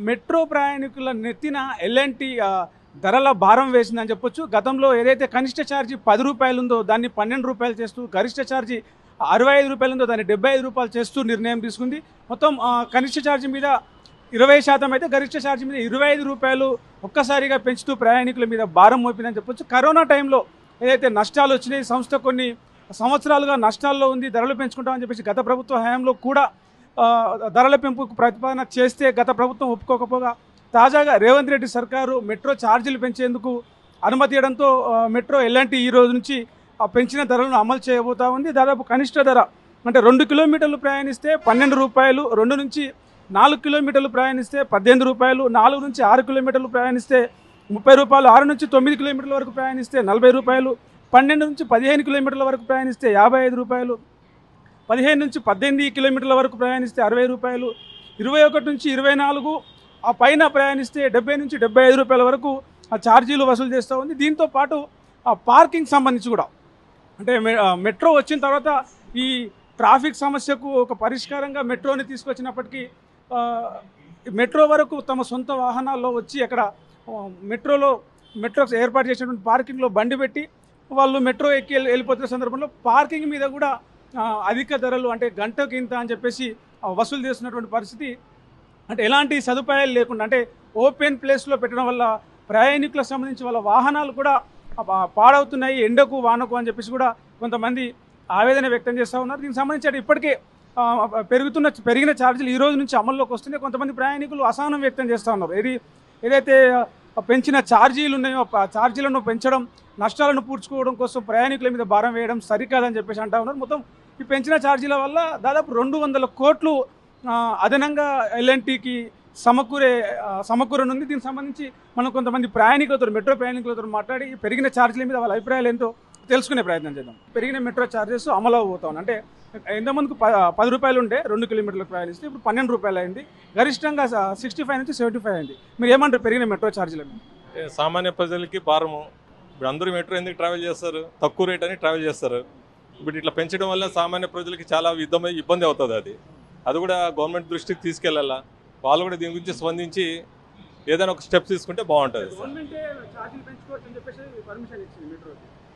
Metro ప్రయాణికుల నెత్తిన L&T ధరల భారం వేసిందని చెప్పొచ్చు. గతంలో ఏదైతే కనిష్ట ఛార్జీ 10 రూపాయలు ఉందో దాన్ని 12 రూపాయలు చేస్తూ, గరిష్ట ఛార్జీ 65 రూపాయలు ఉందో దాన్ని 75 రూపాయలు చేస్తూ నిర్ణయం తీసుకుంది. మొత్తం కనిష్ట ఛార్జీ మీద 20% అయితే గరిష్ట ఛార్జీ మీద 25 రూపాయలు ఒక్కసారిగా పెంచుతూ ప్రయాణికుల మీద భారం మోపిందని చెప్పొచ్చు. కరోనా టైంలో ఏదైతే నష్టాలు వచ్చినాయి, సంస్థ కొన్ని సంవత్సరాలుగా నష్టాల్లో ఉంది, ధరలు పెంచుకుంటామని చెప్పేసి గత ప్రభుత్వ హయాంలో కూడా ధరల పెంపుకు ప్రతిపాదన చేస్తే గత ప్రభుత్వం ఒప్పుకోకపోగా తాజాగా రేవంత్ రెడ్డి సర్కారు మెట్రో ఛార్జీలు పెంచేందుకు అనుమతి ఇవ్వడంతో మెట్రో ఎల్ఎన్టీ ఈ రోజు నుంచి పెంచిన ధరలను అమలు చేయబోతా ఉంది. దాదాపు కనిష్ట ధర అంటే 2 కిలోమీటర్లు ప్రయాణిస్తే 12 రూపాయలు, 2 నుంచి 4 కిలోమీటర్లు ప్రయాణిస్తే 18 రూపాయలు, 4 నుంచి 6 కిలోమీటర్లు ప్రయాణిస్తే 30 రూపాయలు, 6 నుంచి 9 కిలోమీటర్ల వరకు ప్రయాణిస్తే 40 రూపాయలు, 12 నుంచి 15 కిలోమీటర్ల వరకు ప్రయాణిస్తే 55 రూపాయలు, 15 నుంచి 18 కిలోమీటర్ల వరకు ప్రయాణిస్తే 60 రూపాయలు, 21 నుంచి 24 ఆ పైన ప్రయాణిస్తే 70 నుంచి 75 రూపాయల వరకు ఆ ఛార్జీలు వసూలు చేస్తూ ఉంది. దీంతో పాటు ఆ పార్కింగ్ సంబంధించి కూడా అంటే మెట్రో వచ్చిన తర్వాత ఈ ట్రాఫిక్ సమస్యకు ఒక పరిష్కారంగా మెట్రోని తీసుకొచ్చినప్పటికీ మెట్రో వరకు తమ సొంత వాహనాల్లో వచ్చి అక్కడ మెట్రో ఏర్పాటు చేసినటువంటి పార్కింగ్లో బండి పెట్టి వాళ్ళు మెట్రో ఎక్కి వెళ్ళిపోతున్న సందర్భంలో పార్కింగ్ మీద కూడా అధిక ధరలు అంటే గంటకి ఇంత అని చెప్పేసి వసూలు చేస్తున్నటువంటి పరిస్థితి. అంటే ఎలాంటి సదుపాయాలు లేకుండా అంటే ఓపెన్ ప్లేస్లో పెట్టడం వల్ల ప్రయాణికులకు సంబంధించి వాళ్ళ వాహనాలు కూడా పాడవుతున్నాయి ఎండకు వానకు అని చెప్పేసి కూడా కొంతమంది ఆవేదన వ్యక్తం చేస్తూ ఉన్నారు. దీనికి సంబంధించి ఇప్పటికే పెరిగిన ఛార్జీలు ఈ రోజు నుంచి అమల్లోకి వస్తున్నాయి. కొంతమంది ప్రయాణికులు అసహనం వ్యక్తం చేస్తూ ఉన్నారు. ఏదైతే పెంచిన ఛార్జీలు ఉన్నాయో ఛార్జీలను పెంచడం, నష్టాలను పూడ్చుకోవడం కోసం ప్రయాణికుల మీద భారం వేయడం సరికాదని చెప్పేసి అంటూ ఉన్నారు. మొత్తం ఈ పెంచిన ఛార్జీల వల్ల దాదాపు 200 కోట్లు అదనంగా ఎల్ఎన్టీకి సమకూరనుంది. దీనికి సంబంధించి మనం కొంతమంది మెట్రో ప్రయాణికులతో మాట్లాడి పెరిగిన ఛార్జీల మీద వాళ్ళ అభిప్రాయాలు ఏంటో తెలుసుకునే ప్రయత్నం చేద్దాం. పెరిగిన మెట్రో ఛార్జెస్ అమలు అవబోతాం అంటే ఎంతమందికి 10 రూపాయలు ఉంటే 2 కిలోమీటర్లకు ప్రయాణిస్తే ఇప్పుడు 12 రూపాయలు అయింది. గరిష్టంగా 65 నుంచి 75 అయింది. మీరు ఏమంటారు పెరిగిన మెట్రో ఛార్జీలను? సామాన్య ప్రజలకి భారము. ఇప్పుడు అందరూ మెట్రో ఎందుకు ట్రావెల్ చేస్తారు? తక్కువ రేట్ అని ట్రావెల్ చేస్తారు. ఇప్పుడు ఇట్లా పెంచడం వల్ల సామాన్య ప్రజలకి చాలా ఇబ్బంది అవుతుంది. అది కూడా గవర్నమెంట్ దృష్టికి తీసుకెళ్ళాలా. వాళ్ళు కూడా దీని గురించి స్పందించి ఏదైనా ఒక స్టెప్ తీసుకుంటే బాగుంటుంది.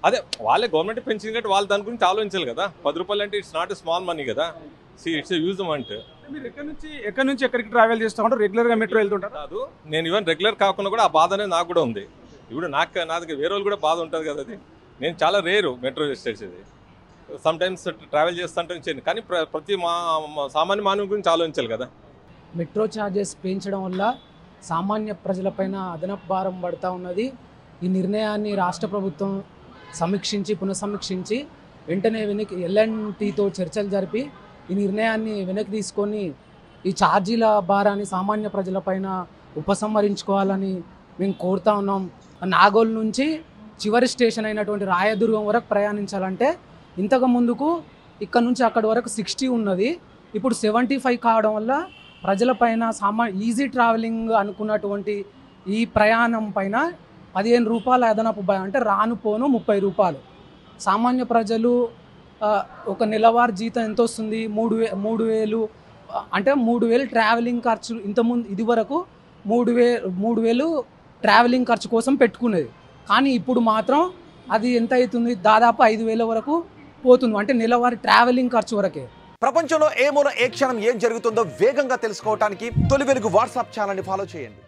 అదే వాళ్ళే గవర్నమెంట్ పెంచింది కాబట్టి వాళ్ళు దాని గురించి ఆలోచించాలి కదా. 10 రూపాయలు అంటే ఇట్స్ నాట్ స్మాల్ మనీ కదా. ఇట్స్ యూజ్ అంటే మీరు ఎక్కడి నుంచి ఎక్కడికి ట్రావెల్ చేస్తూ ఉంటారు? రెగ్యులర్గా మెట్రో వెళ్తుంటారు? కాదు, నేను ఈవెన్ రెగ్యులర్ కాకుండా కూడా ఆ బాధ అనేది నాకు కూడా ఉంది. ఇప్పుడు నా దగ్గర వేరే వాళ్ళు కూడా బాధ ఉంటుంది కదా. అది నేను చాలా rare metro station sometimes travel చేస్తుంటాను కానీ ప్రతి సామాన్య మానవుని గురించి ఆలోచించాలి కదా. మెట్రో ఛార్జెస్ పెంచడం వల్ల సామాన్య ప్రజలపైన అదనపు భారం పడుతూ ఉన్నది. ఈ నిర్ణయాన్ని రాష్ట్ర ప్రభుత్వం పునఃసమీక్షించి వెంటనే ఎల్ఎన్టీతో చర్చలు జరిపి ఈ నిర్ణయాన్ని వెనక్కి తీసుకొని ఈ ఛార్జీల భారాన్ని సామాన్య ప్రజలపైన ఉపసంహరించుకోవాలని మేము కోరుతా ఉన్నాం. నాగోల్ నుంచి చివరి స్టేషన్ అయినటువంటి రాయదుర్గం వరకు ప్రయాణించాలంటే ఇంతకు ముందుకు ఇక్కడ నుంచి అక్కడి వరకు 60 ఉన్నది, ఇప్పుడు 75 కావడం వల్ల ప్రజలపైన ఈజీ ట్రావెలింగ్ అనుకున్నటువంటి ఈ ప్రయాణం పైన 15 రూపాయల అదనపు అంటే రానుపోను 30 రూపాయలు. సామాన్య ప్రజలు ఒక నెలవారీ జీతం ఎంత వస్తుంది? 3,000 అంటే 3,000 ట్రావెలింగ్ ఖర్చు. ఇంతకుముందు ఇది వరకు 3,000 ట్రావెలింగ్ ఖర్చు కోసం పెట్టుకునేది. కానీ ఇప్పుడు మాత్రం అది ఎంత అవుతుంది? దాదాపు 5,000 వరకు పోతుంది. అంటే నెలవారీ ట్రావెలింగ్ ఖర్చు వరకే. ప్రపంచంలో ఏ మూల ఏ క్షణం ఏం జరుగుతుందో వేగంగా తెలుసుకోవడానికి తొలి వెలుగు వాట్సాప్ ఛానల్ని ఫాలో చేయండి.